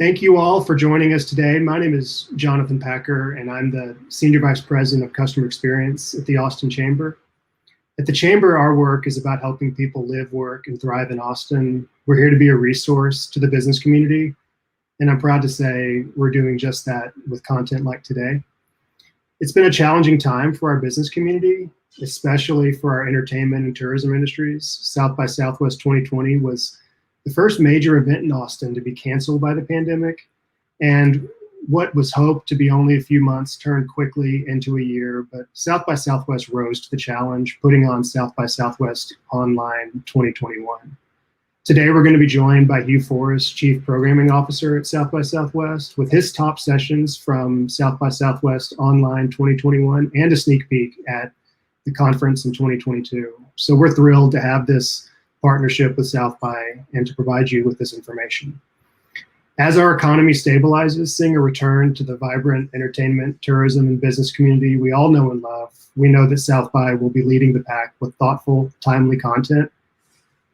Thank you all for joining us today. My name is Jonathan Pecker, and I'm the Senior Vice President of Customer Experience at the Austin Chamber. At the Chamber, our work is about helping people live, work, and thrive in Austin. We're here to be a resource to the business community, and I'm proud to say we're doing just that with content like today. It's been a challenging time for our business community, especially for our entertainment and tourism industries. South by Southwest 2020 was the first major event in Austin to be canceled by the pandemic, and what was hoped to be only a few months turned quickly into a year. But South by Southwest rose to the challenge, putting on South by Southwest Online 2021. Today, we're going to be joined by Hugh Forrest, Chief Programming Officer at South by Southwest, with his top sessions from South by Southwest Online 2021 and a sneak peek at the conference in 2022. So we're thrilled to have this partnership with South by and to provide you with this information. As our economy stabilizes, seeing a return to the vibrant entertainment, tourism, and business community we all know and love, we know that South by will be leading the pack with thoughtful, timely content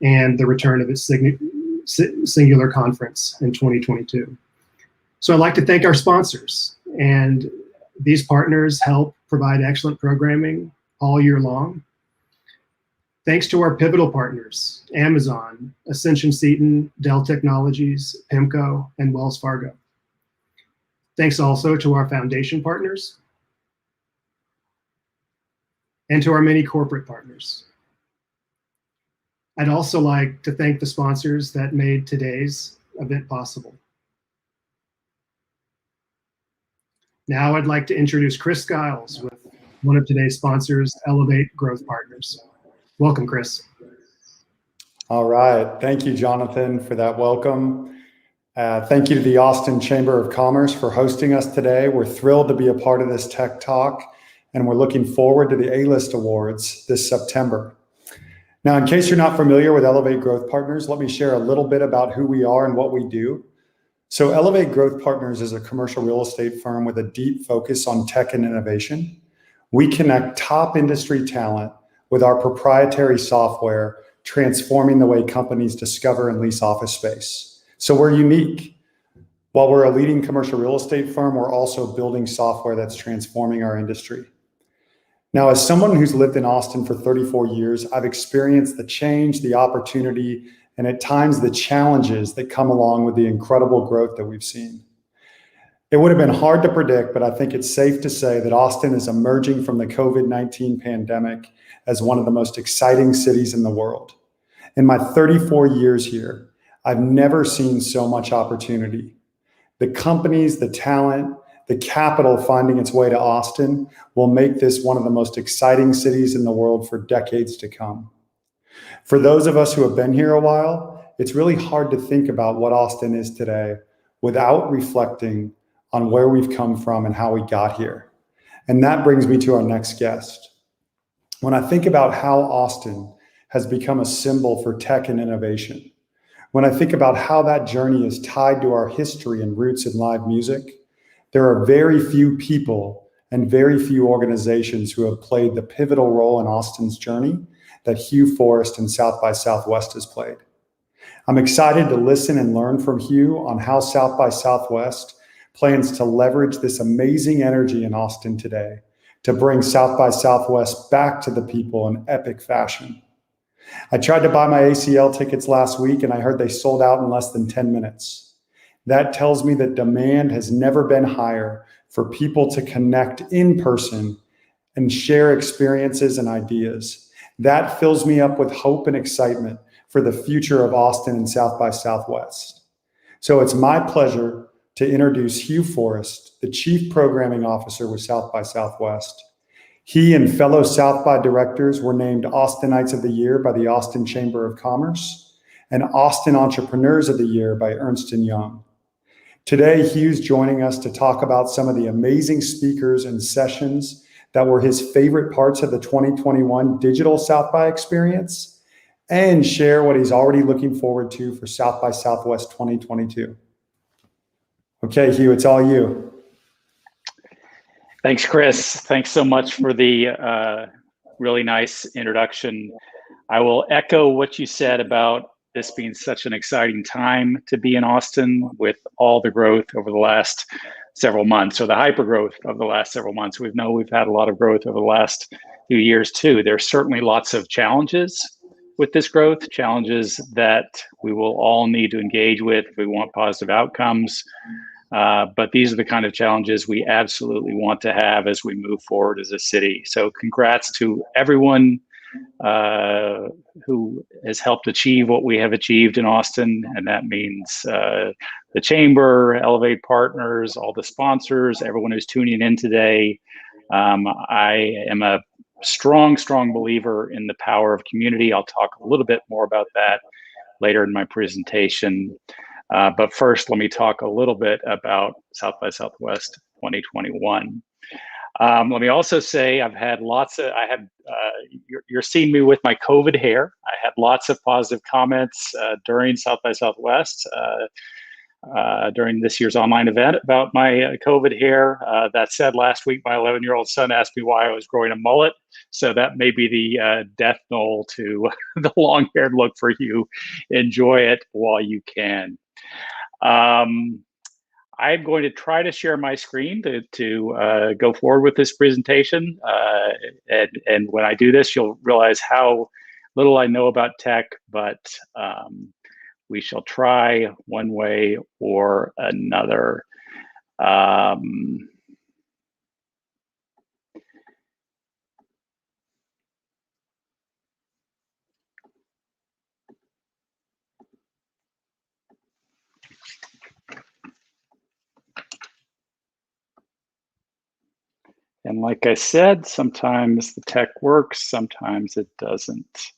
and the return of its singular conference in 2022. So I'd like to thank our sponsors, and these partners help provide excellent programming all year long. Thanks to our pivotal partners, Amazon, Ascension Seton, Dell Technologies, PIMCO, and Wells Fargo. Thanks also to our foundation partners and to our many corporate partners. I'd also like to thank the sponsors that made today's event possible. Now I'd like to introduce Chris Skiles with one of today's sponsors, Elevate Growth Partners. Welcome, Chris. All right. Thank you, Jonathan, for that welcome. Thank you to the Austin Chamber of Commerce for hosting us today. We're thrilled to be a part of this tech talk, and we're looking forward to the A-List Awards this September. Now, in case you're not familiar with Elevate Growth Partners, let me share a little bit about who we are and what we do. So Elevate Growth Partners is a commercial real estate firm with a deep focus on tech and innovation. We connect top industry talent with our proprietary software, transforming the way companies discover and lease office space. So we're unique. While we're a leading commercial real estate firm, we're also building software that's transforming our industry. Now, as someone who's lived in Austin for 34 years, I've experienced the change, the opportunity, and at times the challenges that come along with the incredible growth that we've seen. It would have been hard to predict, but I think it's safe to say that Austin is emerging from the COVID-19 pandemic as one of the most exciting cities in the world. In my 34 years here, I've never seen so much opportunity. The companies, the talent, the capital finding its way to Austin will make this one of the most exciting cities in the world for decades to come. For those of us who have been here a while, it's really hard to think about what Austin is today without reflecting on where we've come from and how we got here. And that brings me to our next guest. When I think about how Austin has become a symbol for tech and innovation, when I think about how that journey is tied to our history and roots in live music, there are very few people and very few organizations who have played the pivotal role in Austin's journey that Hugh Forrest and South by Southwest has played. I'm excited to listen and learn from Hugh on how South by Southwest plans to leverage this amazing energy in Austin today to bring South by Southwest back to the people in epic fashion. I tried to buy my ACL tickets last week and I heard they sold out in less than 10 minutes. That tells me that demand has never been higher for people to connect in person and share experiences and ideas. That fills me up with hope and excitement for the future of Austin and South by Southwest. So it's my pleasure to introduce Hugh Forrest, the Chief Programming Officer with South by Southwest. He and fellow South by directors were named Austinites of the Year by the Austin Chamber of Commerce and Austin Entrepreneurs of the Year by Ernst & Young. Today, Hugh's joining us to talk about some of the amazing speakers and sessions that were his favorite parts of the 2021 digital South by experience and share what he's already looking forward to for South by Southwest 2022. Okay, Hugh, it's all you. Thanks, Chris. Thanks so much for the really nice introduction. I will echo what you said about this being such an exciting time to be in Austin with all the growth over the last several months, or the hyper growth of the last several months. We've had a lot of growth over the last few years too. There's certainly lots of challenges with this growth, challenges that we will all need to engage with if we want positive outcomes. But these are the kind of challenges we absolutely want to have as we move forward as a city. So congrats to everyone who has helped achieve what we have achieved in Austin. And that means the Chamber, Elevate Partners, all the sponsors, everyone who's tuning in today. I am a strong believer in the power of community. I'll talk a little bit more about that later in my presentation. But first, let me talk a little bit about South by Southwest 2021. Let me also say you're seeing me with my COVID hair. I had lots of positive comments during South by Southwest, during this year's online event about my COVID hair. That said, last week, my 11-year-old son asked me why I was growing a mullet. So that may be the death knell to the long-haired look for you. Enjoy it while you can. I'm going to try to share my screen to go forward with this presentation. And when I do this, you'll realize how little I know about tech, but we shall try one way or another. And like I said, sometimes the tech works, sometimes it doesn't.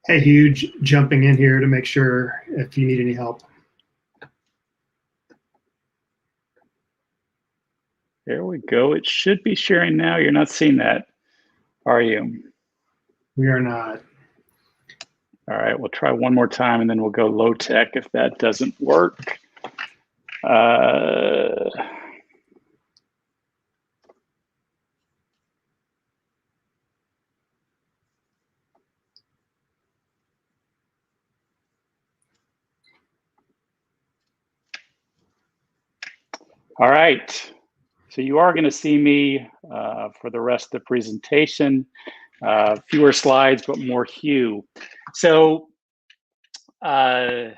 Hey, Hugh, jumping in here to make sure if you need any help. There we go. It should be sharing now. You're not seeing that, are you? We are not. All right, we'll try one more time and then we'll go low tech if that doesn't work. All right, so you are going to see me for the rest of the presentation. Fewer slides, but more Hugh. So I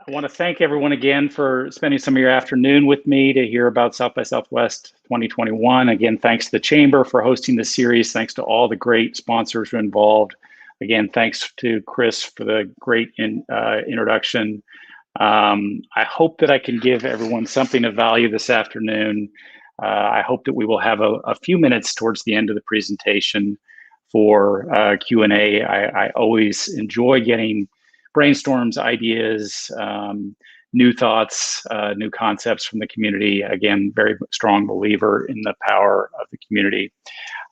want to thank everyone again for spending some of your afternoon with me to hear about South by Southwest 2021. Again, thanks to the Chamber for hosting this series. Thanks to all the great sponsors who are involved. Again, thanks to Chris for the great introduction. I hope that I can give everyone something of value this afternoon. I hope that we will have a few minutes towards the end of the presentation for Q&A. I always enjoy getting brainstorms, ideas, new thoughts, new concepts from the community. Again, very strong believer in the power of the community.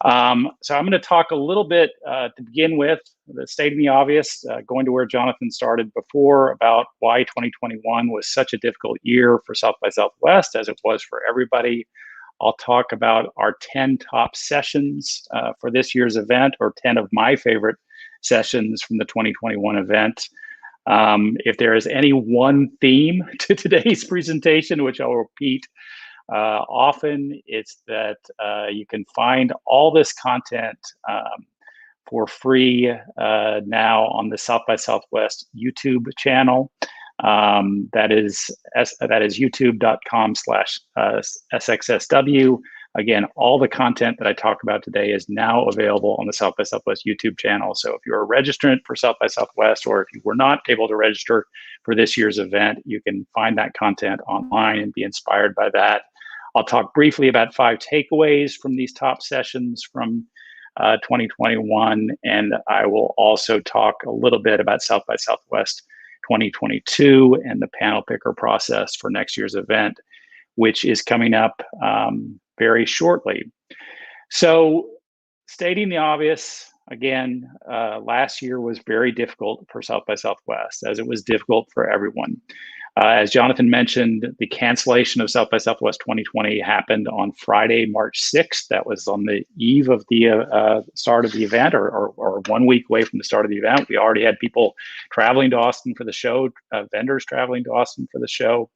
So I'm going to talk a little bit to begin with, the stating the obvious, going to where Jonathan started before about why 2021 was such a difficult year for South by Southwest, as it was for everybody. I'll talk about our 10 top sessions for this year's event, or 10 of my favorite sessions from the 2021 event. If there is any one theme to today's presentation, which I'll repeat often, it's that you can find all this content for free now on the South by Southwest YouTube channel. That is youtube.com/SXSW. Again, all the content that I talk about today is now available on the South by Southwest YouTube channel. So if you're a registrant for South by Southwest, or if you were not able to register for this year's event, you can find that content online and be inspired by that. I'll talk briefly about 5 takeaways from these top sessions from 2021, and I will also talk a little bit about South by Southwest 2022 and the panel picker process for next year's event, which is coming up very shortly. So, stating the obvious, again, last year was very difficult for South by Southwest, as it was difficult for everyone. As Jonathan mentioned, the cancellation of South by Southwest 2020 happened on Friday, March 6th. That was on the eve of the start of the event, or 1 week away from the start of the event. We already had people traveling to Austin for the show, vendors traveling to Austin for the show.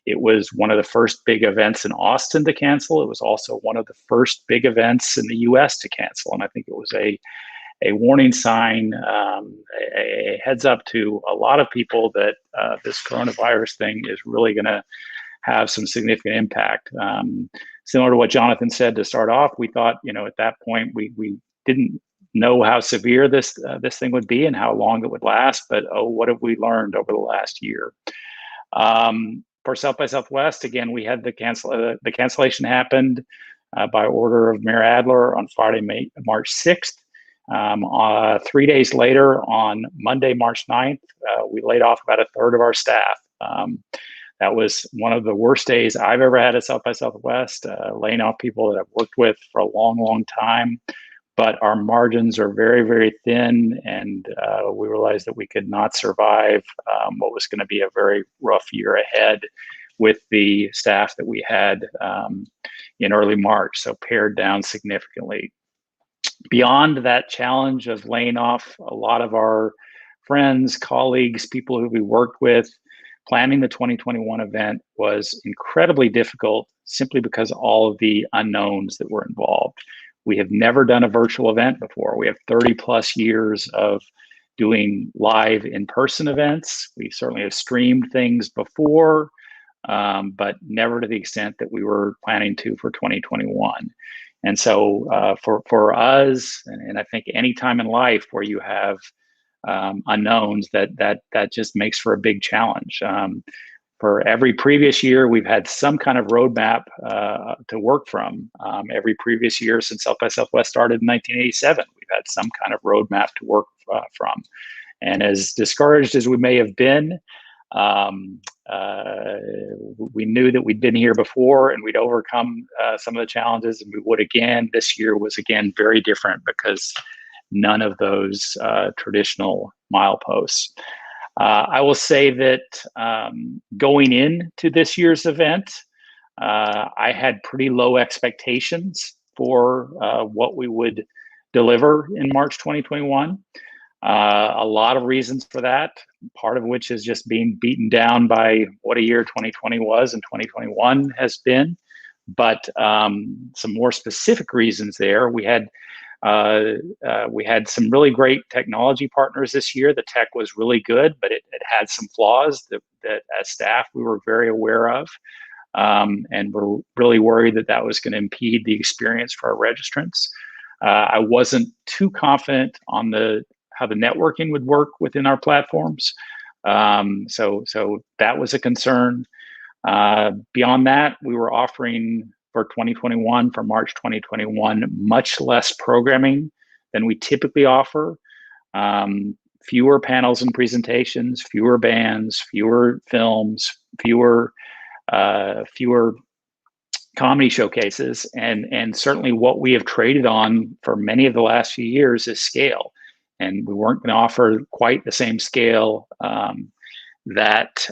It was one of the first big events in Austin to cancel. It was also one of the first big events in the US to cancel. And I think it was a warning sign, a heads up to a lot of people that this coronavirus thing is really going to have some significant impact. Similar to what Jonathan said to start off, we thought, at that point, we didn't know how severe this thing would be and how long it would last. But what have we learned over the last year? For South by Southwest, again, we had the cancellation happened by order of Mayor Adler on Friday, March 6th. 3 days later, on Monday, March 9th, we laid off about a third of our staff. That was one of the worst days I've ever had at South by Southwest, laying off people that I've worked with for a long, long time. But our margins are very, very thin, and we realized that we could not survive what was going to be a very rough year ahead with the staff that we had in early March, so pared down significantly. Beyond that challenge of laying off a lot of our friends, colleagues, people who we worked with, planning the 2021 event was incredibly difficult simply because all of the unknowns that were involved. We have never done a virtual event before. We have 30 plus years of doing live in-person events. We certainly have streamed things before, but never to the extent that we were planning to for 2021. And so for us, and I think any time in life where you have unknowns, that just makes for a big challenge. For every previous year, we've had some kind of roadmap to work from. Every previous year since South by Southwest started in 1987, we've had some kind of roadmap to work from. And as discouraged as we may have been, we knew that we'd been here before and we'd overcome some of the challenges, and we would again. This year was again very different because none of those traditional mileposts. I will say that going into this year's event, I had pretty low expectations for what we would deliver in March 2021. A lot of reasons for that, part of which is just being beaten down by what a year 2020 was and 2021 has been. But some more specific reasons there. We had some really great technology partners this year. The tech was really good, but it had some flaws that as staff we were very aware of. And we're really worried that was going to impede the experience for our registrants. I wasn't too confident on how the networking would work within our platforms. So that was a concern. Beyond that, we were offering for 2021, for March 2021, much less programming than we typically offer. Fewer panels and presentations, fewer bands, fewer films, fewer comedy showcases, and certainly what we have traded on for many of the last few years is scale. And we weren't going to offer quite the same scale that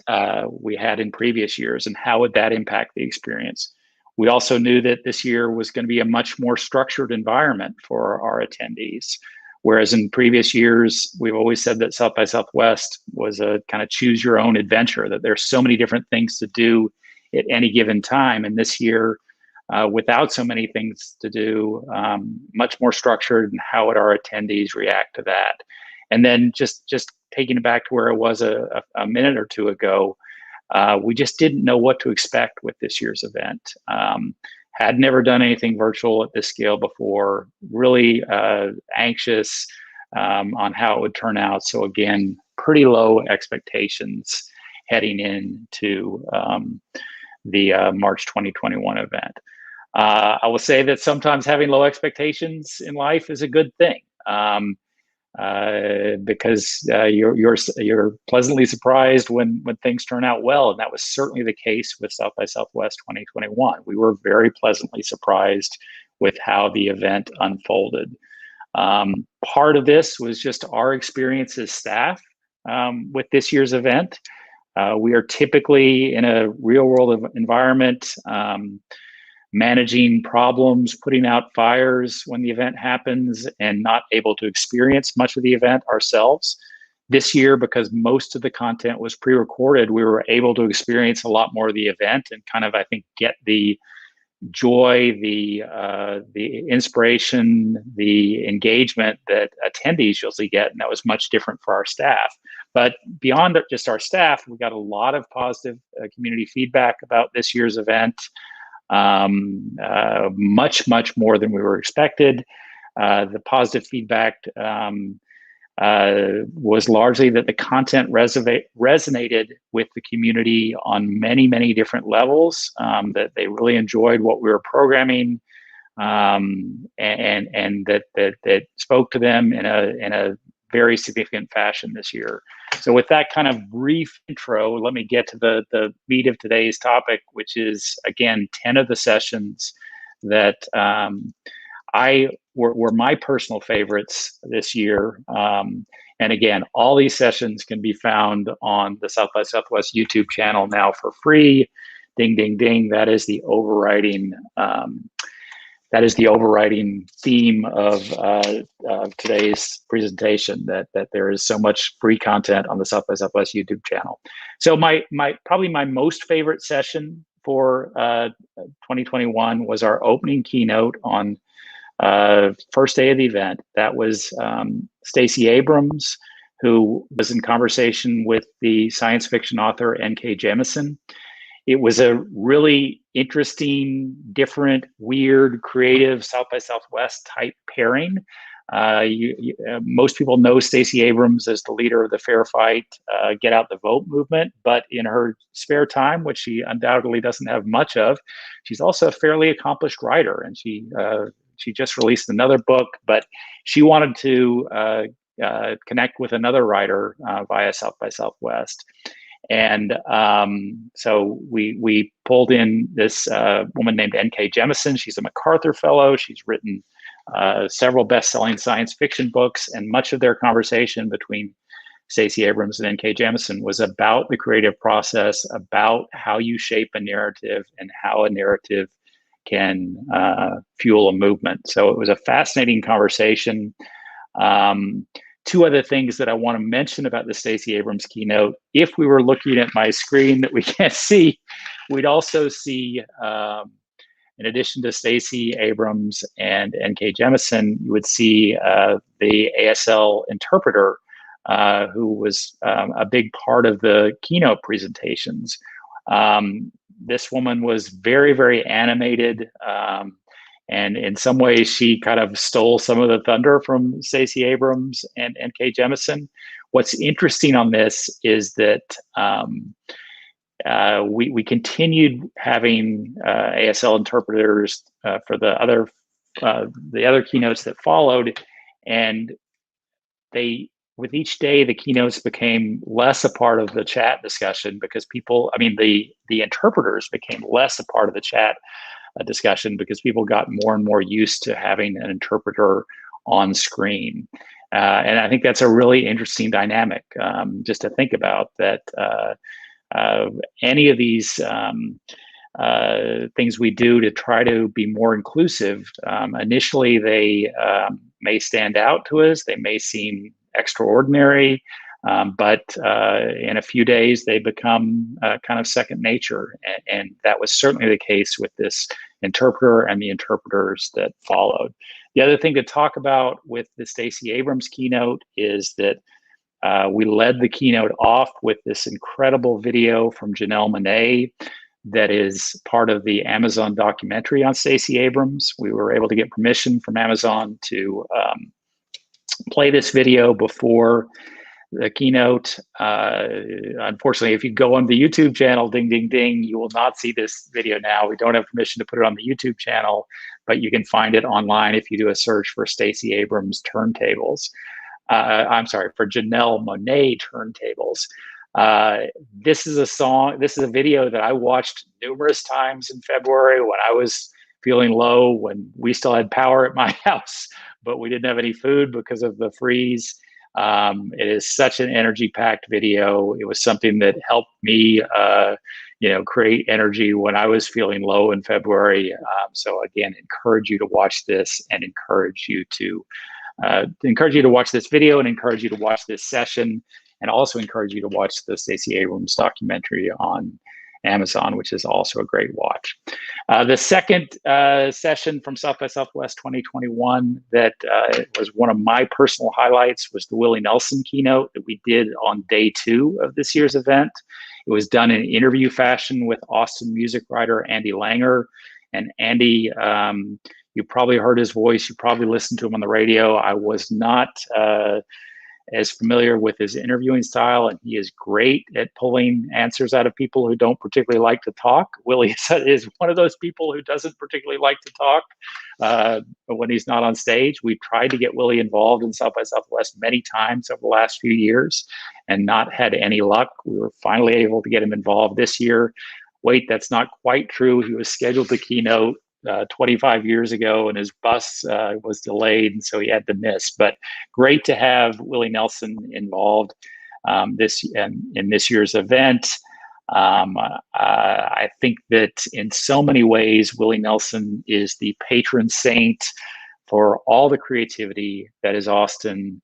we had in previous years. And how would that impact the experience? We also knew that this year was going to be a much more structured environment for our attendees. Whereas in previous years, we've always said that South by Southwest was a kind of choose your own adventure, that there's so many different things to do at any given time. And this year, without so many things to do, much more structured, and how would our attendees react to that? And then just taking it back to where it was a minute or two ago, we just didn't know what to expect with this year's event. Had never done anything virtual at this scale before, really anxious on how it would turn out. So again, pretty low expectations heading into the March 2021 event. I will say that sometimes having low expectations in life is a good thing, because you're pleasantly surprised when things turn out well, and that was certainly the case with South by Southwest 2021. We were very pleasantly surprised with how the event unfolded. Part of this was just our experience as staff with this year's event. We are typically in a real world environment, managing problems, putting out fires when the event happens, and not able to experience much of the event ourselves. This year, because most of the content was pre-recorded, we were able to experience a lot more of the event and kind of, I think, get the joy, the inspiration, the engagement that attendees usually get, and that was much different for our staff. But beyond just our staff, we got a lot of positive community feedback about this year's event. Much more than we were expected. The positive feedback was largely that the content resonated with the community on many different levels, that they really enjoyed what we were programming, and that spoke to them in a very significant fashion this year. So with that kind of brief intro, let me get to the meat of today's topic, which is, again, 10 of the sessions that were my personal favorites this year. And again, all these sessions can be found on the South by Southwest YouTube channel now for free. Ding, ding, ding. That is the overriding theme of today's presentation, that there is so much free content on the South by Southwest YouTube channel. So probably my most favorite session for 2021 was our opening keynote on first day of the event. That was Stacey Abrams, who was in conversation with the science fiction author N.K. Jemisin. It was a really interesting, different, weird, creative South by Southwest type pairing. Most people know Stacey Abrams as the leader of the Fair Fight, Get Out the Vote movement, but in her spare time, which she undoubtedly doesn't have much of, she's also a fairly accomplished writer, and she just released another book, but she wanted to connect with another writer via South by Southwest. And so we pulled in this woman named N.K. Jemisin. She's a MacArthur Fellow. She's written several best-selling science fiction books, and much of their conversation between Stacey Abrams and N.K. Jemisin was about the creative process, about how you shape a narrative and how a narrative can fuel a movement. So it was a fascinating conversation. Two other things that I want to mention about the Stacey Abrams keynote. If we were looking at my screen that we can't see, we'd also see, in addition to Stacey Abrams and N.K. Jemisin, you would see the ASL interpreter, who was a big part of the keynote presentations. This woman was very animated. And in some ways, she kind of stole some of the thunder from Stacey Abrams and N.K. Jemisin. What's interesting on this is that we continued having ASL interpreters for the other keynotes that followed, and with each day, the keynotes became less a part of the chat discussion because the interpreters became less a part of the chat discussion because people got more and more used to having an interpreter on screen. And I think that's a really interesting dynamic, just to think about, that any of these things we do to try to be more inclusive, initially they may stand out to us, they may seem extraordinary, But in a few days, they become kind of second nature. And that was certainly the case with this interpreter and the interpreters that followed. The other thing to talk about with the Stacey Abrams keynote is that we led the keynote off with this incredible video from Janelle Monáe that is part of the Amazon documentary on Stacey Abrams. We were able to get permission from Amazon to play this video before the keynote. Unfortunately, if you go on the YouTube channel, ding, ding, ding, you will not see this video now. We don't have permission to put it on the YouTube channel, but you can find it online if you do a search for Stacey Abrams turntables. I'm sorry, for Janelle Monáe turntables. This is a video that I watched numerous times in February when I was feeling low, when we still had power at my house, but we didn't have any food because of the freeze. It is such an energy-packed video. It was something that helped me, create energy when I was feeling low in February. So again, encourage you to watch this and encourage you to watch this video and encourage you to watch this session, and also encourage you to watch the Stacey Abrams documentary on Amazon, which is also a great watch. The second session from South by Southwest 2021 that was one of my personal highlights was the Willie Nelson keynote that we did on day 2 of this year's event. It was done in interview fashion with Austin music writer Andy Langer. And Andy, you probably heard his voice, you probably listened to him on the radio. I was not as familiar with his interviewing style, and he is great at pulling answers out of people who don't particularly like to talk. Willie is one of those people who doesn't particularly like to talk when he's not on stage. We've tried to get Willie involved in South by Southwest many times over the last few years and not had any luck. We were finally able to get him involved this year. Wait, that's not quite true. He was scheduled to keynote 25 years ago, and his bus was delayed, and so he had to miss. But great to have Willie Nelson involved in this year's event. I think that in so many ways, Willie Nelson is the patron saint for all the creativity that is Austin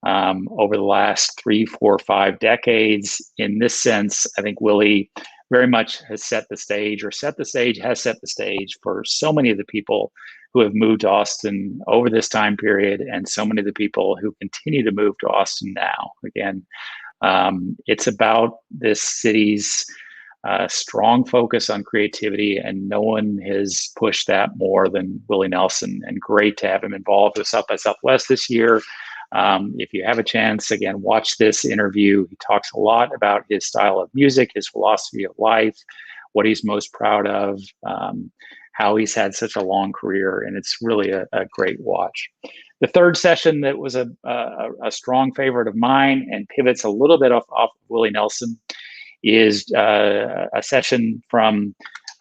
over the last 3, 4, 5 decades. In this sense, I think Willie very much has set the stage for so many of the people who have moved to Austin over this time period, and so many of the people who continue to move to Austin now. Again, it's about this city's strong focus on creativity, and no one has pushed that more than Willie Nelson, and great to have him involved with South by Southwest this year. If you have a chance, again, watch this interview. He talks a lot about his style of music, his philosophy of life, what he's most proud of, how he's had such a long career, and it's really a great watch. The third session that was a strong favorite of mine and pivots a little bit off Willie Nelson is a session from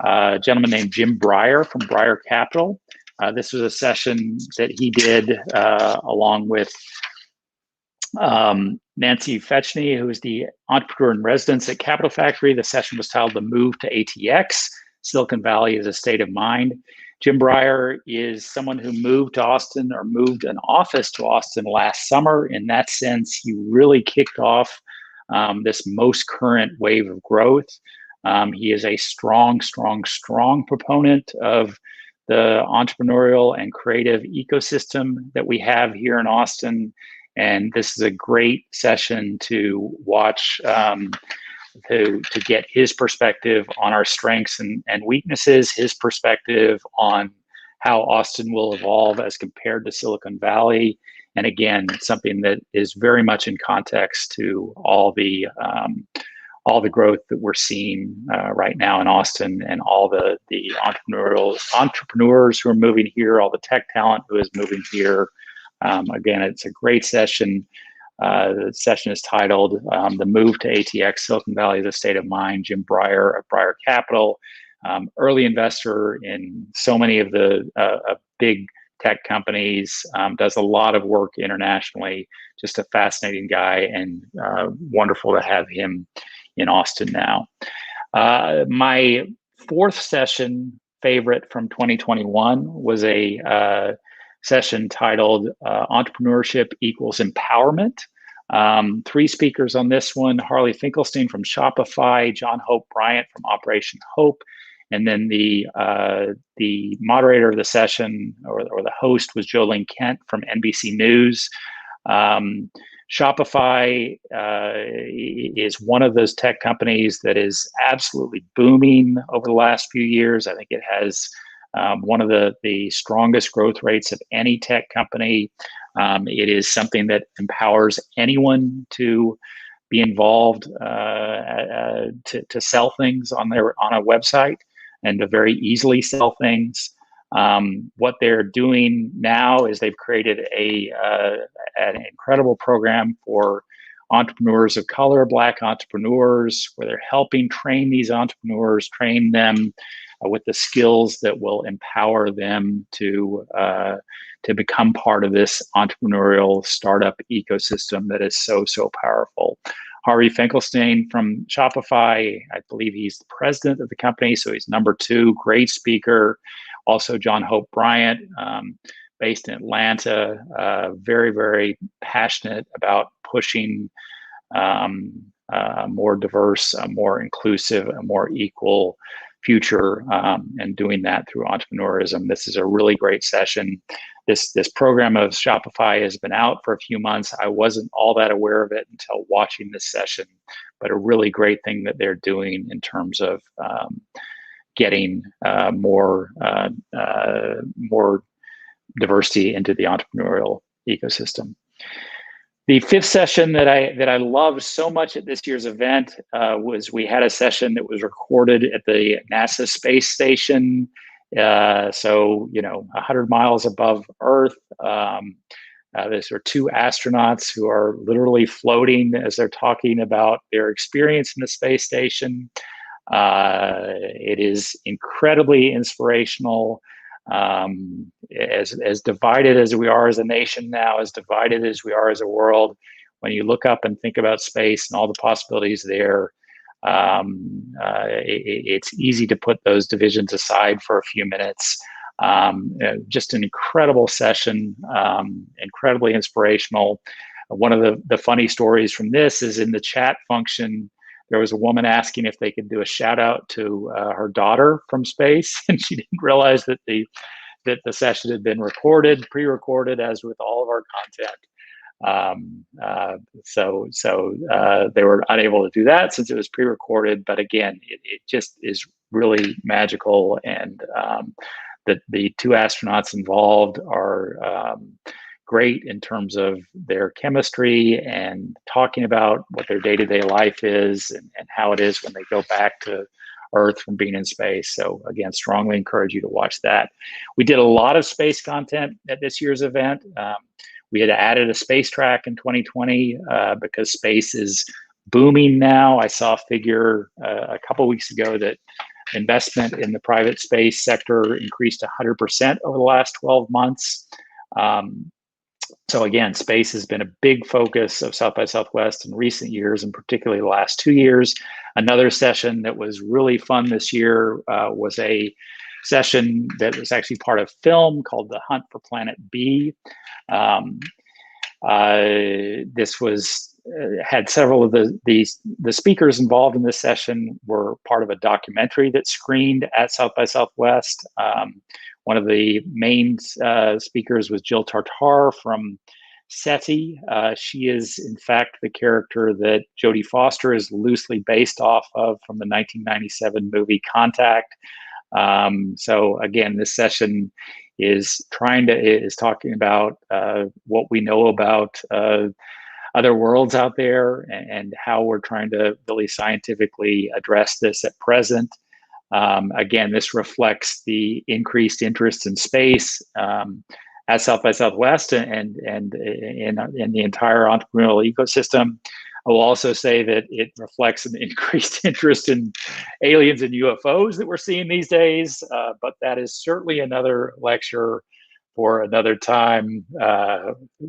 a gentleman named Jim Breyer from Breyer Capital. This was a session that he did along with Nancy Fetchney, who is the entrepreneur in residence at Capital Factory. The session was titled The Move to ATX, Silicon Valley is a State of Mind. Jim Breyer is someone who moved to Austin, or moved an office to Austin last summer. In that sense, he really kicked off this most current wave of growth. He is a strong proponent of the entrepreneurial and creative ecosystem that we have here in Austin. And this is a great session to watch, to get his perspective on our strengths and weaknesses, his perspective on how Austin will evolve as compared to Silicon Valley. And again, something that is very much in context to all the growth that we're seeing right now in Austin, and all the entrepreneurs who are moving here, all the tech talent who is moving here. Again, it's a great session. The session is titled The Move to ATX, Silicon Valley is a State of Mind. Jim Breyer of Breyer Capital, early investor in so many of the big tech companies, does a lot of work internationally, just a fascinating guy, and wonderful to have him in Austin now. My fourth session favorite from 2021 was a session titled Entrepreneurship Equals Empowerment. Three speakers on this one: Harvey Finkelstein from Shopify, John Hope Bryant from Operation Hope, and then the moderator of the session, or the host, was Jolene Kent from NBC News. Shopify is one of those tech companies that is absolutely booming over the last few years. I think it has one of the strongest growth rates of any tech company. It is something that empowers anyone to be involved, to sell things on a website, and to very easily sell things. What they're doing now is they've created an incredible program for entrepreneurs of color, Black entrepreneurs, where they're helping train these entrepreneurs, train them with the skills that will empower them to become part of this entrepreneurial startup ecosystem that is so powerful. Harvey Finkelstein from Shopify, I believe he's the president of the company, so he's number 2, great speaker. Also, John Hope Bryant, based in Atlanta, very passionate about pushing a more diverse, a more inclusive, a more equal future, and doing that through entrepreneurism. This is a really great session. This program of Shopify has been out for a few months. I wasn't all that aware of it until watching this session, but a really great thing that they're doing in terms of getting more diversity into the entrepreneurial ecosystem. The fifth session that I loved so much at this year's event was, we had a session that was recorded at the NASA space station. So, 100 miles above Earth. These are 2 astronauts who are literally floating as they're talking about their experience in the space station. It is incredibly inspirational. As divided as we are as a nation now, as divided as we are as a world, when you look up and think about space and all the possibilities there, it's easy to put those divisions aside for a few minutes. Just an incredible session, incredibly inspirational. One of the funny stories from this is, in the chat function, there was a woman asking if they could do a shout out to her daughter from space, and she didn't realize that the session had been pre-recorded, as with all of our content. So they were unable to do that since it was pre-recorded. But again, it just is really magical, and the 2 astronauts involved are great in terms of their chemistry and talking about what their day-to-day life is, and how it is when they go back to Earth from being in space. So again, strongly encourage you to watch that. We did a lot of space content at this year's event. We had added a space track in 2020 because space is booming now. I saw a figure a couple weeks ago that investment in the private space sector increased 100% over the last 12 months. So again, space has been a big focus of South by Southwest in recent years, and particularly the last 2 years. Another session that was really fun this year was a session that was actually part of film called The Hunt for Planet B. This was had several of the speakers involved in this session were part of a documentary that screened at South by Southwest. One of the main speakers was Jill Tartar from SETI. She is, in fact, the character that Jodie Foster is loosely based off of from the 1997 movie Contact. So again, this session is talking about what we know about other worlds out there, and how we're trying to really scientifically address this at present. Again, this reflects the increased interest in space at South by Southwest and in the entire entrepreneurial ecosystem. I will also say that it reflects an increased interest in aliens and UFOs that we're seeing these days, but that is certainly another lecture for another time.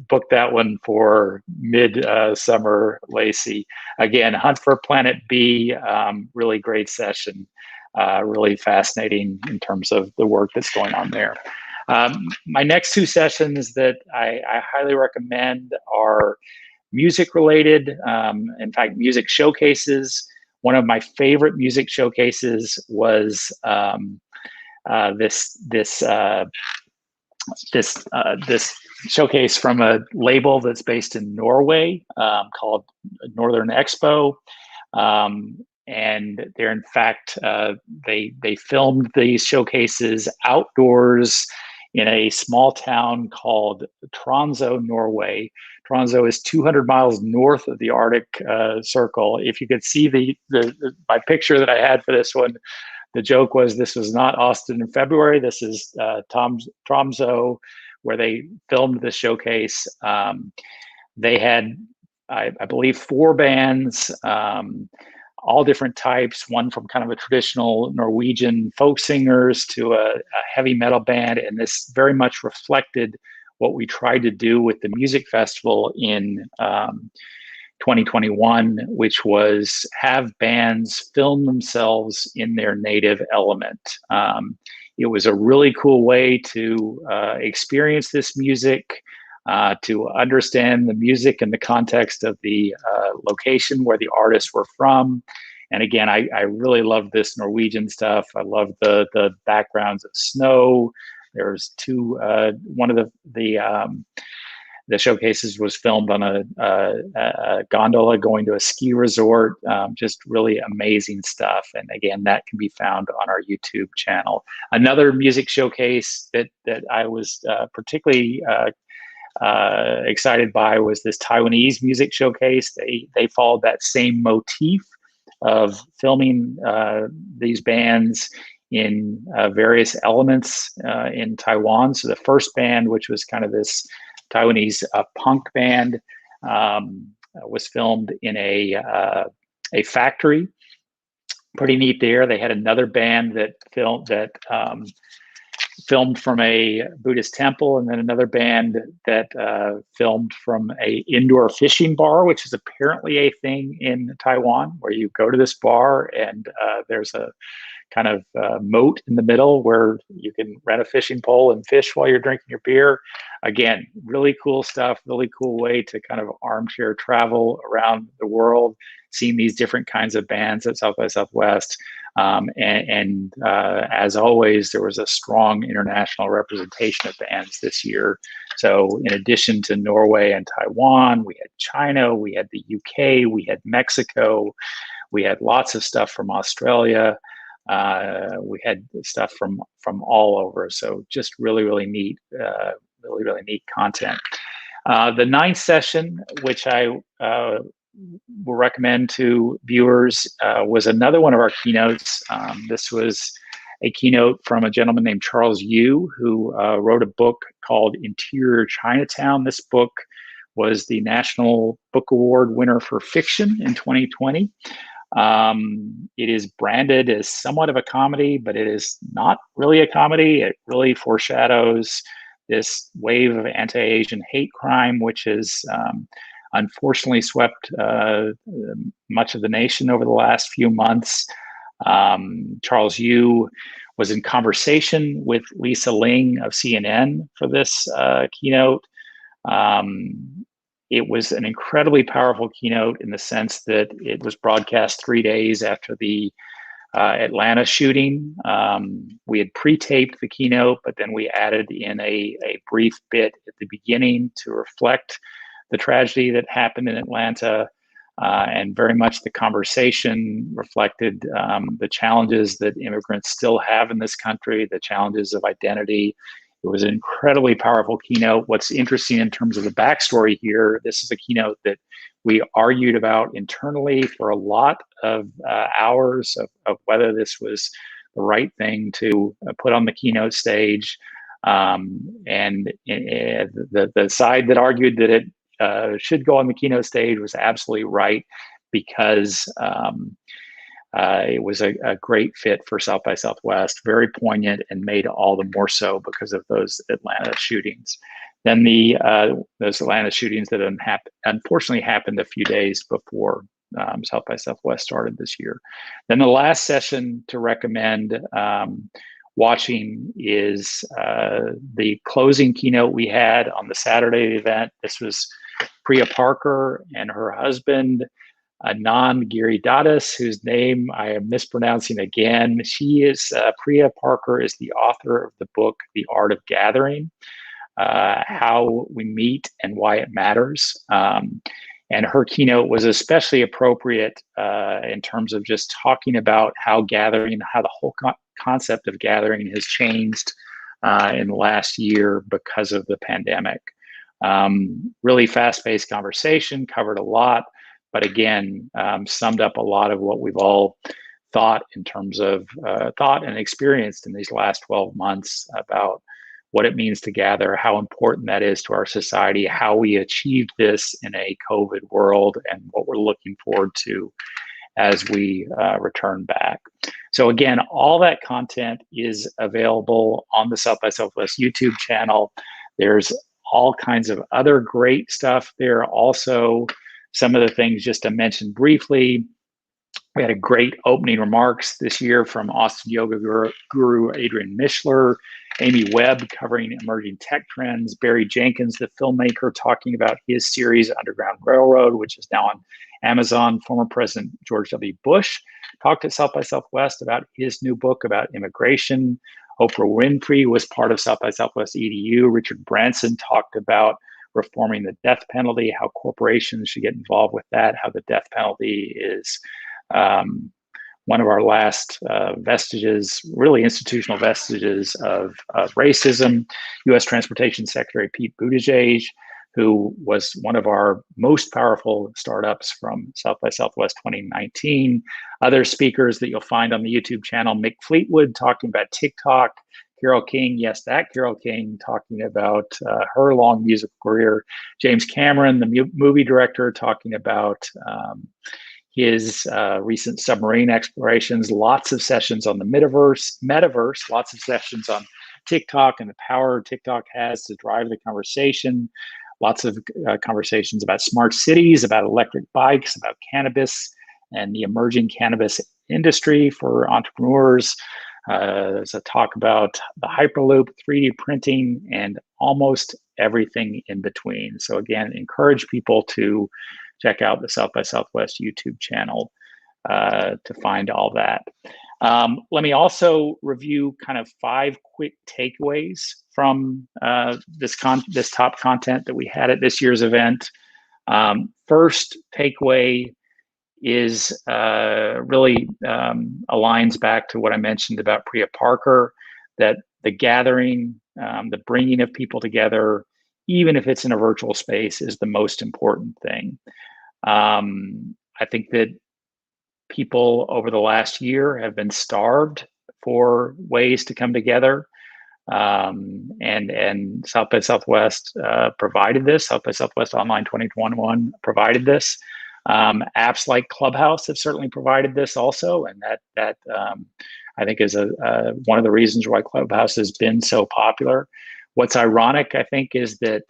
Book that one for mid-summer, Lacey. Again, Hunt for Planet B, really great session. Really fascinating in terms of the work that's going on there. My next 2 sessions that I highly recommend are music related, in fact, music showcases. One of my favorite music showcases was this showcase from a label that's based in Norway called Northern Expo. And they're, in fact, they filmed these showcases outdoors in a small town called Tromsø, Norway. Tromsø is 200 miles north of the Arctic Circle. If you could see my picture that I had for this one, the joke was this was not Austin in February. This is Tromsø, where they filmed the showcase. They had, I believe, 4 bands, all different types, one from kind of a traditional Norwegian folk singers to a heavy metal band. And this very much reflected what we tried to do with the music festival in 2021, which was have bands film themselves in their native element. It was a really cool way to experience this music, to understand the music in the context of the location where the artists were from. And again, I really love this Norwegian stuff. I love the backgrounds of snow. There's one of the showcases was filmed on a gondola going to a ski resort. Just really amazing stuff. And again, that can be found on our YouTube channel. Another music showcase that I was particularly excited by was this Taiwanese music showcase. They followed that same motif of filming these bands in various elements in Taiwan. So the first band, which was kind of this Taiwanese punk band, was filmed in a factory. Pretty neat there. They had another band that filmed from a Buddhist temple, and then another band that filmed from a indoor fishing bar, which is apparently a thing in Taiwan, where you go to this bar and there's a kind of moat in the middle where you can rent a fishing pole and fish while you're drinking your beer. Again, really cool stuff, really cool way to kind of armchair travel around the world, seeing these different kinds of bands at South by Southwest. And as always, there was a strong international representation of bands this year. So in addition to Norway and Taiwan, we had China, we had the UK, we had Mexico, we had lots of stuff from Australia. We had stuff from all over. So just really, really neat, really neat content. The 9th session, which I will recommend to viewers, was another one of our keynotes. This was a keynote from a gentleman named Charles Yu, who wrote a book called Interior Chinatown. This book was the National Book Award winner for fiction in 2020. It is branded as somewhat of a comedy, but it is not really a comedy. It really foreshadows this wave of anti-Asian hate crime, which has unfortunately swept much of the nation over the last few months. Charles Yu was in conversation with Lisa Ling of CNN for this keynote. It was an incredibly powerful keynote in the sense that it was broadcast 3 days after the Atlanta shooting. We had pre-taped the keynote, but then we added in a brief bit at the beginning to reflect the tragedy that happened in Atlanta, and very much the conversation reflected the challenges that immigrants still have in this country, the challenges of identity. It was an incredibly powerful keynote. What's interesting in terms of the backstory here, this is a keynote that we argued about internally for a lot of hours of whether this was the right thing to put on the keynote stage. And the side that argued that it should go on the keynote stage was absolutely right, because it was a great fit for South by Southwest, very poignant, and made all the more so because of those Atlanta shootings. Then those Atlanta shootings that unfortunately happened a few days before South by Southwest started this year. Then the last session to recommend watching is the closing keynote we had on the Saturday event. This was Priya Parker and her husband, Anand Giridharadas, whose name I am mispronouncing again. Priya Parker is the author of the book, The Art of Gathering, How We Meet and Why It Matters. And her keynote was especially appropriate in terms of just talking about how the whole concept of gathering has changed in the last year because of the pandemic. Really fast-paced conversation, covered a lot, but again, summed up a lot of what we've all thought in terms of thought and experienced in these last 12 months about what it means to gather, how important that is to our society, how we achieved this in a COVID world, and what we're looking forward to as we return back. So again, all that content is available on the South by Southwest YouTube channel. There's all kinds of other great stuff there. Also, some of the things just to mention briefly, we had a great opening remarks this year from Austin Yoga Guru Adrian Mishler, Amy Webb covering emerging tech trends, Barry Jenkins, the filmmaker, talking about his series Underground Railroad, which is now on Amazon. Former President George W. Bush talked at South by Southwest about his new book about immigration. Oprah Winfrey was part of South by Southwest EDU. Richard Branson talked about reforming the death penalty, how corporations should get involved with that, how the death penalty is one of our last vestiges, really institutional vestiges of racism. U.S. Transportation Secretary Pete Buttigieg, who was one of our most powerful startups from South by Southwest 2019. Other speakers that you'll find on the YouTube channel, Mick Fleetwood talking about TikTok, Carole King, yes, that Carole King, talking about her long musical career, James Cameron, the movie director, talking about his recent submarine explorations, lots of sessions on the metaverse, lots of sessions on TikTok and the power TikTok has to drive the conversation, lots of conversations about smart cities, about electric bikes, about cannabis and the emerging cannabis industry for entrepreneurs. There's a talk about the Hyperloop, 3D printing, and almost everything in between. So again, encourage people to check out the South by Southwest YouTube channel to find all that. Let me also review kind of 5 quick takeaways from this top content that we had at this year's event. First takeaway is really aligns back to what I mentioned about Priya Parker, that the gathering, the bringing of people together, even if it's in a virtual space, is the most important thing. I think that people over the last year have been starved for ways to come together. And South by Southwest provided this. South by Southwest Online 2021 provided this. Apps like Clubhouse have certainly provided this also, and that I think is one of the reasons why Clubhouse has been so popular. What's ironic, I think, is that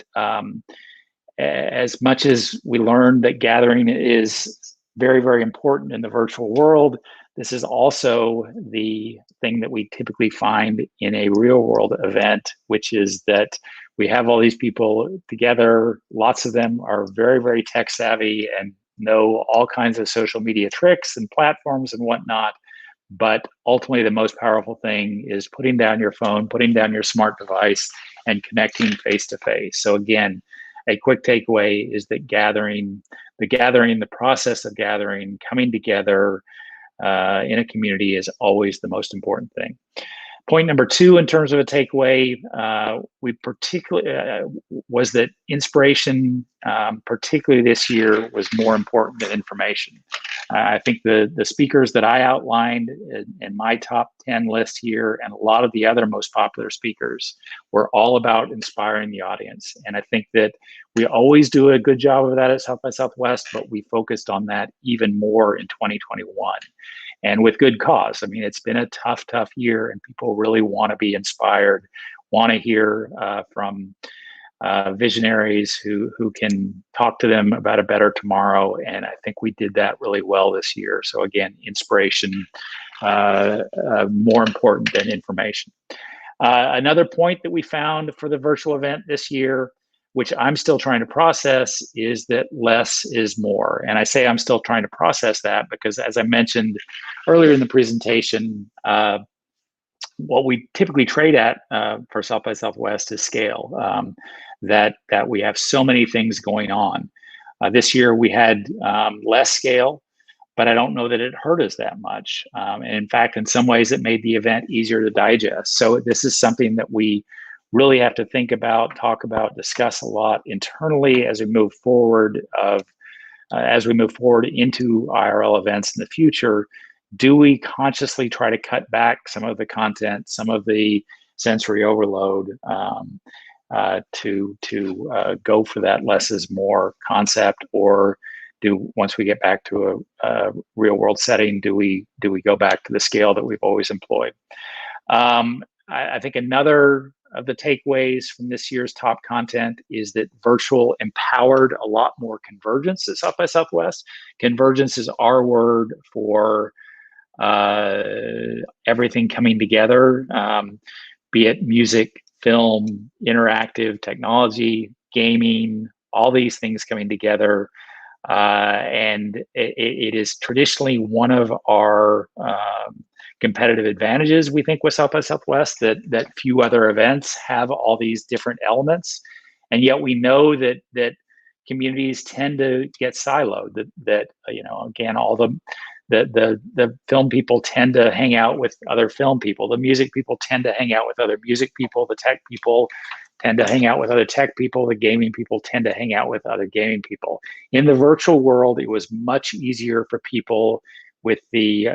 as much as we learned that gathering is very, very important in the virtual world, this is also the thing that we typically find in a real world event, which is that we have all these people together. Lots of them are very, very tech savvy and know all kinds of social media tricks and platforms and whatnot. But ultimately, the most powerful thing is putting down your phone, putting down your smart device, and connecting face to face. So again, a quick takeaway is that the process of gathering, coming together in a community is always the most important thing. Point number 2, in terms of a takeaway, we particularly was that inspiration, particularly this year, was more important than information. I think the speakers that I outlined in my top 10 list here, and a lot of the other most popular speakers, were all about inspiring the audience. And I think that we always do a good job of that at South by Southwest, but we focused on that even more in 2021. And with good cause. I mean, it's been a tough year, and people really want to be inspired, want to hear from visionaries who can talk to them about a better tomorrow. And I think we did that really well this year. So again, inspiration, more important than information. Another point that we found for the virtual event this year which I'm still trying to process, is that less is more. And I say I'm still trying to process that because, as I mentioned earlier in the presentation, what we typically trade at for South by Southwest is scale. That we have so many things going on. This year we had less scale, but I don't know that it hurt us that much. And in fact, in some ways, it made the event easier to digest. So this is something that we really have to think about, talk about, discuss a lot internally as we move forward. As we move forward into IRL events in the future. Do we consciously try to cut back some of the content, some of the sensory overload, to go for that less is more concept, or once we get back to a real world setting, do we go back to the scale that we've always employed? I think another of the takeaways from this year's top content is that virtual empowered a lot more convergence at South by Southwest. Convergence is our word for everything coming together, be it music, film, interactive technology, gaming, all these things coming together. And it is traditionally one of our competitive advantages, we think, with South by Southwest, that few other events have all these different elements. And yet we know that communities tend to get siloed, that again, all the film people tend to hang out with other film people. The music people tend to hang out with other music people. The tech people tend to hang out with other tech people. The gaming people tend to hang out with other gaming people. In the virtual world, it was much easier for people with the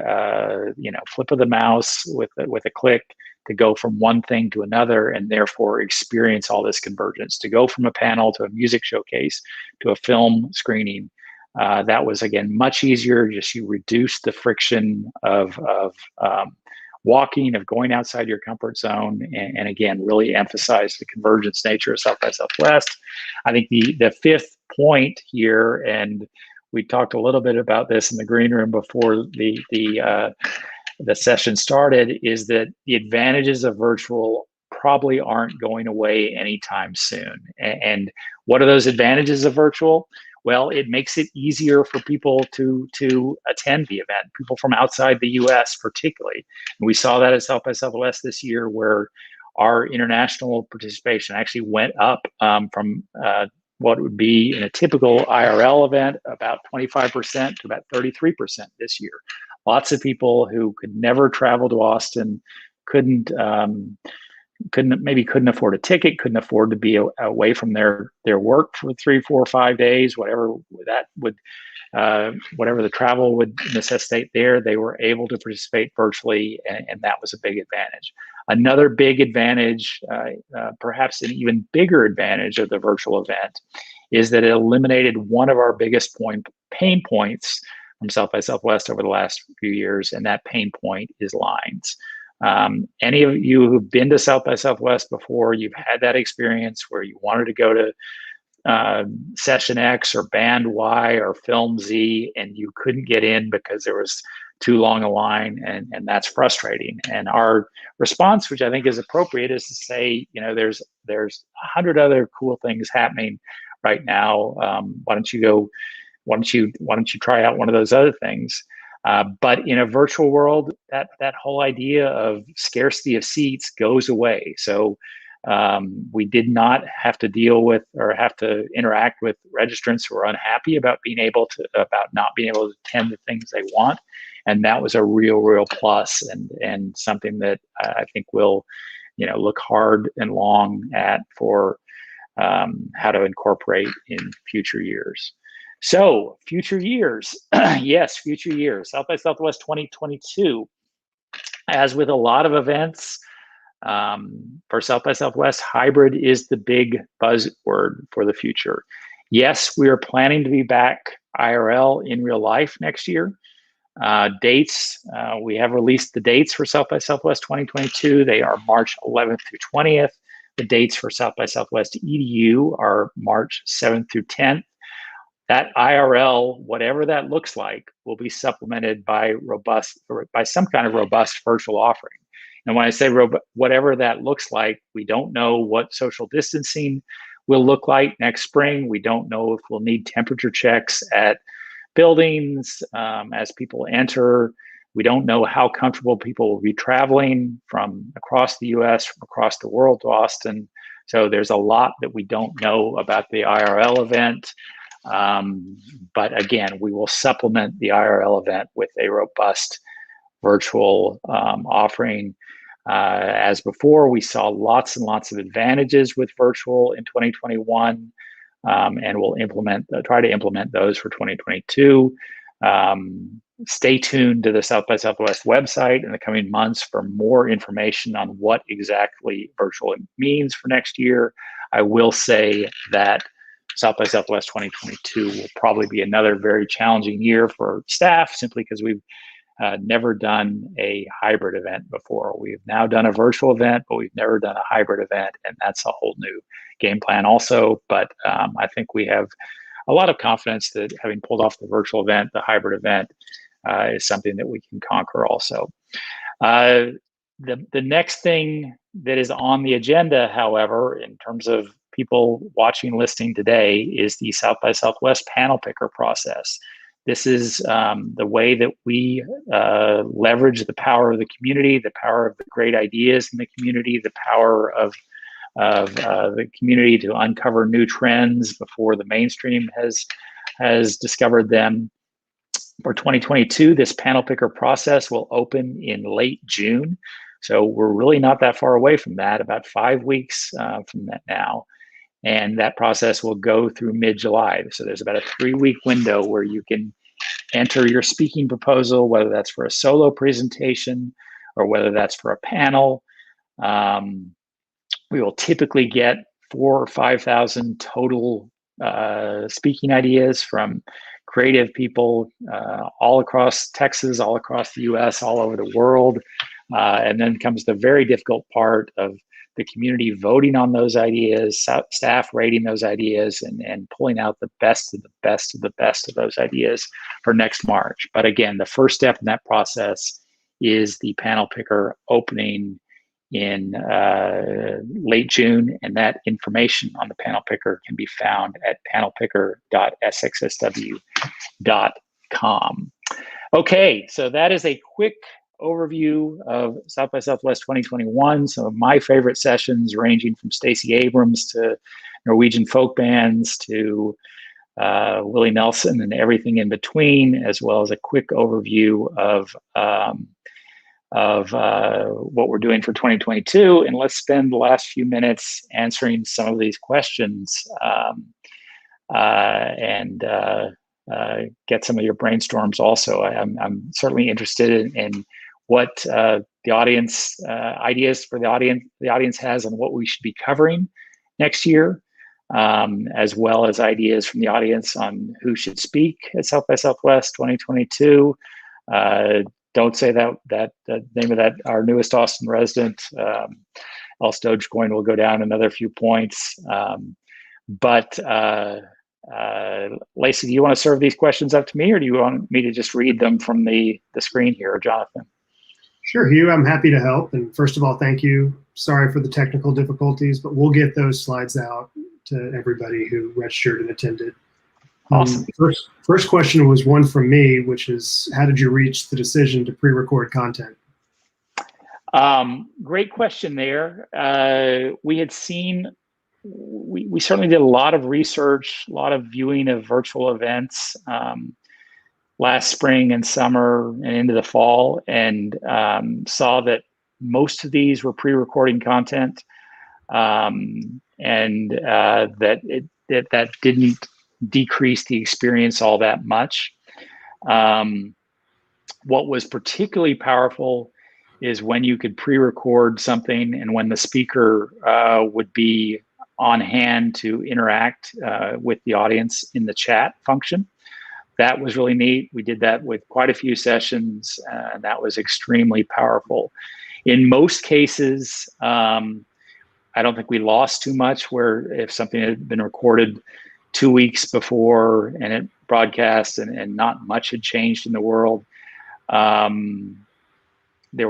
flip of the mouse, with a click, to go from one thing to another, and therefore experience all this convergence. To go from a panel to a music showcase to a film screening. That was, again, much easier. Just you reduce the friction of walking, of going outside your comfort zone, and again, really emphasize the convergence nature of South by Southwest. I think the fifth point here, and we talked a little bit about this in the green room before the session started, is that the advantages of virtual probably aren't going away anytime soon. And what are those advantages of virtual? Well, it makes it easier for people to attend the event, people from outside the US particularly. And we saw that at South by Southwest this year, where our international participation actually went up from what would be in a typical IRL event, about 25% to about 33% this year. Lots of people who could never travel to Austin, couldn't afford a ticket, couldn't afford to be away from their work for 3, 4, 5 days, whatever that would, whatever the travel would necessitate there, they were able to participate virtually, and that was a big advantage. Another big advantage, perhaps an even bigger advantage of the virtual event, is that it eliminated one of our biggest pain points from South by Southwest over the last few years, and that pain point is lines. Any of you who've been to South by Southwest before, you've had that experience where you wanted to go to session X or band Y or film Z, and you couldn't get in because there was too long a line, and that's frustrating. And our response, which I think is appropriate, is to say, there's 100 other cool things happening right now. Why don't you try out one of those other things? But in a virtual world, that whole idea of scarcity of seats goes away. So we did not have to deal with or have to interact with registrants who are unhappy about not being able to attend the things they want. And that was a real plus, and something that I think we'll look hard and long at for how to incorporate in future years. So future years, yes, future years. South by Southwest 2022, as with a lot of events, for South by Southwest, hybrid is the big buzzword for the future. Yes, we are planning to be back IRL in real life next year. Dates, we have released the dates for South by Southwest 2022. They are March 11th through 20th. The dates for South by Southwest EDU are March 7th through 10th. That IRL, whatever that looks like, will be supplemented by some kind of robust virtual offering. And when I say whatever that looks like, we don't know what social distancing will look like next spring. We don't know if we'll need temperature checks at buildings as people enter. We don't know how comfortable people will be traveling from across the US, from across the world to Austin. So there's a lot that we don't know about the IRL event. But again, we will supplement the IRL event with a robust virtual offering. As before, we saw lots and lots of advantages with virtual in 2021, and we'll try to implement those for 2022. Stay tuned to the South by Southwest website in the coming months for more information on what exactly virtual means for next year. I will say that South by Southwest 2022 will probably be another very challenging year for staff, simply because we've never done a hybrid event before. We've now done a virtual event, but we've never done a hybrid event, and that's a whole new game plan also. But I think we have a lot of confidence that having pulled off the virtual event, the hybrid event is something that we can conquer also. The next thing that is on the agenda, however, in terms of people watching, listening today, is the South by Southwest panel picker process. This is the way that we leverage the power of the community, the power of the great ideas in the community, the power of the community to uncover new trends before the mainstream has discovered them. For 2022, this panel picker process will open in late June. So we're really not that far away from that, about 5 weeks from that now. And that process will go through mid-July. So there's about a 3-week window where you can enter your speaking proposal, whether that's for a solo presentation or whether that's for a panel. We will typically get 4,000 or 5,000 total speaking ideas from creative people all across Texas, all across the US, all over the world. And then comes the very difficult part of the community voting on those ideas, staff rating those ideas, and pulling out the best of the best of the best of those ideas for next March. But again, the first step in that process is the panel picker opening in late June, and that information on the panel picker can be found at panelpicker.sxsw.com. Okay, so that is a quick overview of South by Southwest 2021. Some of my favorite sessions, ranging from Stacey Abrams to Norwegian folk bands to Willie Nelson and everything in between, as well as a quick overview of what we're doing for 2022. And let's spend the last few minutes answering some of these questions and get some of your brainstorms also. I'm certainly interested in what the audience ideas for the audience has on what we should be covering next year, as well as ideas from the audience on who should speak at South by Southwest 2022. Don't say that the name of that our newest Austin resident, else Dogecoin will go down another few points. But Lacey, do you want to serve these questions up to me, or do you want me to just read them from the screen here, Jonathan? Sure, Hugh, I'm happy to help. And first of all, thank you. Sorry for the technical difficulties, but we'll get those slides out to everybody who registered and attended. Awesome. First question was one from me, which is, how did you reach the decision to pre-record content? Great question there. We had seen, we certainly did a lot of research, a lot of viewing of virtual events last spring and summer and into the fall, and saw that most of these were pre-recording content, and that didn't decrease the experience all that much. What was particularly powerful is when you could pre-record something and when the speaker would be on hand to interact with the audience in the chat function. That was really neat. We did that with quite a few sessions, and that was extremely powerful. In most cases, I don't think we lost too much, where if something had been recorded 2 weeks before and it broadcast and not much had changed in the world. There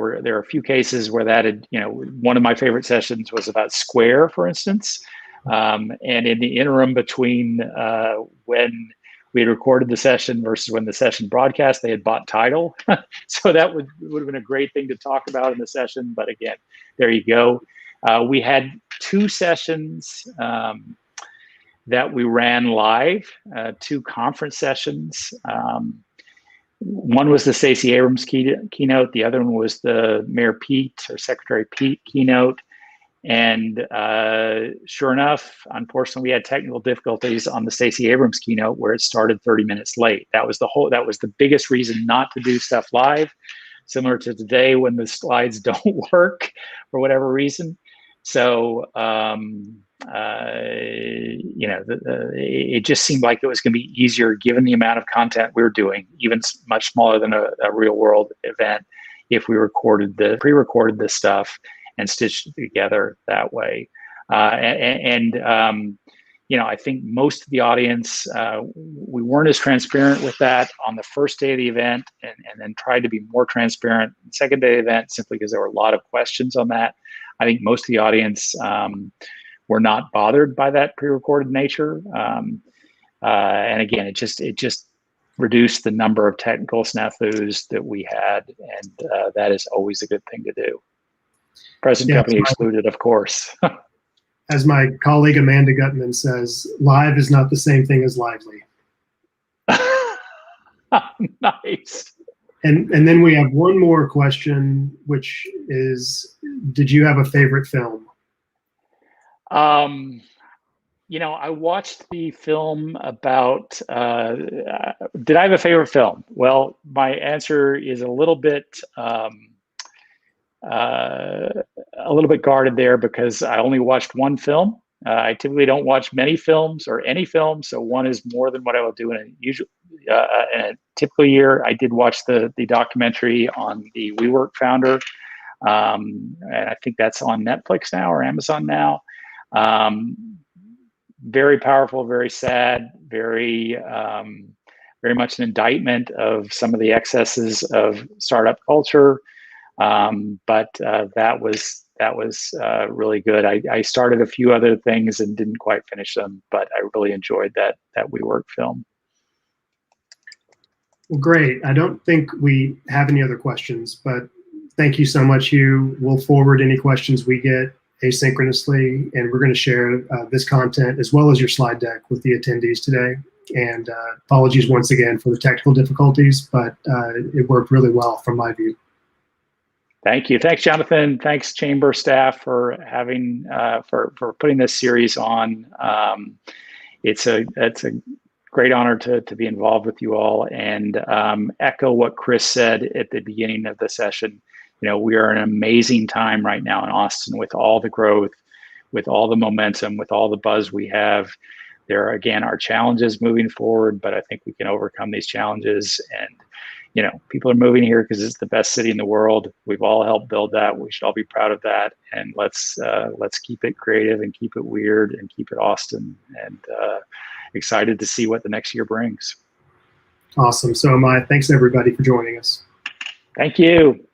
were a few cases where that had, one of my favorite sessions was about Square, for instance, And in the interim between when we had recorded the session versus when the session broadcast, they had bought Tidal. So that would have been a great thing to talk about in the session. But again, there you go. We had 2 sessions that we ran live, 2 conference sessions. One was the Stacey Abrams keynote. The other one was the Mayor Pete or Secretary Pete keynote. And sure enough, unfortunately, we had technical difficulties on the Stacey Abrams keynote where it started 30 minutes late. That was the biggest reason not to do stuff live, similar to today when the slides don't work for whatever reason. So, it just seemed like it was going to be easier given the amount of content we were doing, even much smaller than a real world event, if we pre-recorded this stuff and stitched it together that way. I think most of the audience, we weren't as transparent with that on the first day of the event, and then tried to be more transparent the second day of the event, simply because there were a lot of questions on that. I think most of the audience were not bothered by that pre-recorded nature. And again, it just reduced the number of technical snafus that we had, and that is always a good thing to do. Present company excluded, of course. As my colleague Amanda Gutman says, live is not the same thing as lively. Nice. And then we have one more question, which is, did you have a favorite film? I watched the film about, did I have a favorite film? Well, my answer is a little bit guarded there, because I only watched one film. I typically don't watch many films or any film, so one is more than what I will do in a typical year. I did watch the documentary on the WeWork founder, and I think that's on Netflix now or Amazon now. Very powerful, very sad, very much an indictment of some of the excesses of startup culture. But that was really good. I started a few other things and didn't quite finish them, but I really enjoyed that WeWork film. Well, great. I don't think we have any other questions, but thank you so much, Hugh. We'll forward any questions we get asynchronously, and we're going to share this content as well as your slide deck with the attendees today. And apologies once again for the technical difficulties, but it worked really well from my view. Thank you. Thanks, Jonathan. Thanks, Chamber staff, for having for putting this series on. It's a great honor to be involved with you all, and echo what Chris said at the beginning of the session. We are in an amazing time right now in Austin with all the growth, with all the momentum, with all the buzz we have. There are, again, our challenges moving forward, but I think we can overcome these challenges. And people are moving here because it's the best city in the world. We've all helped build that. We should all be proud of that. And let's keep it creative and keep it weird and keep it Austin. And excited to see what the next year brings. Awesome. So am I. Thanks everybody for joining us. Thank you.